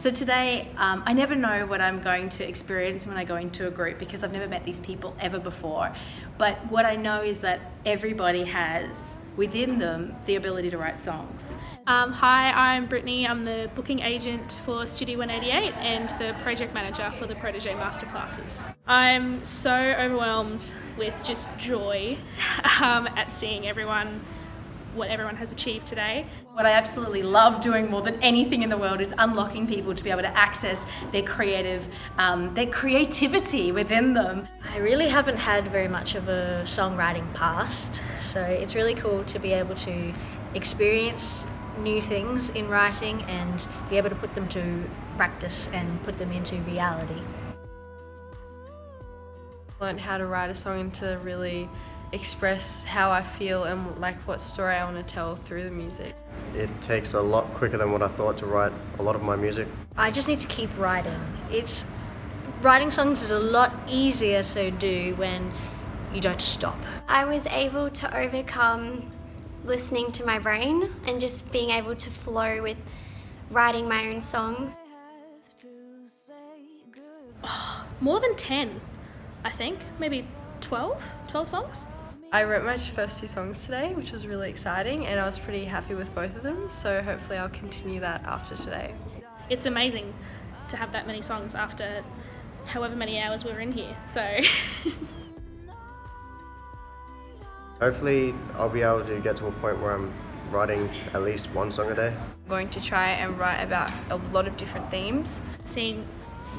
So today, I never know what I'm going to experience when I go into a group because I've never met these people ever before. But what I know is that everybody has within them the ability to write songs. Hi, I'm Brittany. I'm the booking agent for Studio 188 and the project manager for the Protege Masterclasses. I'm so overwhelmed with just joy at seeing what everyone has achieved today. What I absolutely love doing more than anything in the world is unlocking people to be able to access their creativity within them. I really haven't had very much of a songwriting past, so it's really cool to be able to experience new things in writing and be able to put them to practice and put them into reality. I learned how to write a song and to really express how I feel and like what story I want to tell through the music. It takes a lot quicker than what I thought to write a lot of my music. I just need to keep writing. Writing songs is a lot easier to do when you don't stop. I was able to overcome listening to my brain and just being able to flow with writing my own songs. More than 10, I think, maybe 12 songs. I wrote my first 2 songs today, which was really exciting, and I was pretty happy with both of them, so hopefully I'll continue that after today. It's amazing to have that many songs after however many hours we were in here, so... Hopefully I'll be able to get to a point where I'm writing at least 1 song a day. I'm going to try and write about a lot of different themes. Seeing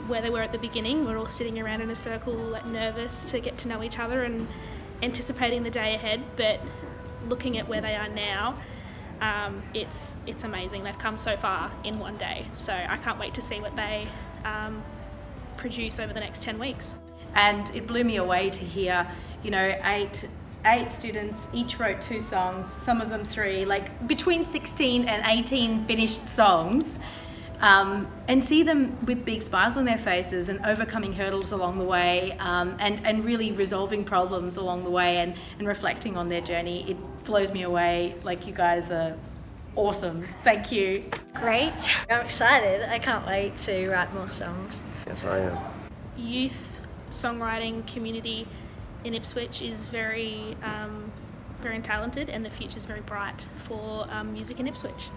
where they were at the beginning, we're all sitting around in a circle, like nervous to get to know each other and anticipating the day ahead, but looking at where they are now, it's amazing. They've come so far in one day, so I can't wait to see what they produce over the next 10 weeks. And it blew me away to hear, 8 students, each wrote 2 songs, some of them 3, like between 16 and 18 finished songs. And see them with big smiles on their faces and overcoming hurdles along the way, and really resolving problems along the way and reflecting on their journey. It blows me away. Like, you guys are awesome. Thank you. Great. I'm excited. I can't wait to write more songs. Yes, I am. Youth songwriting community in Ipswich is very talented, and the future is very bright for music in Ipswich.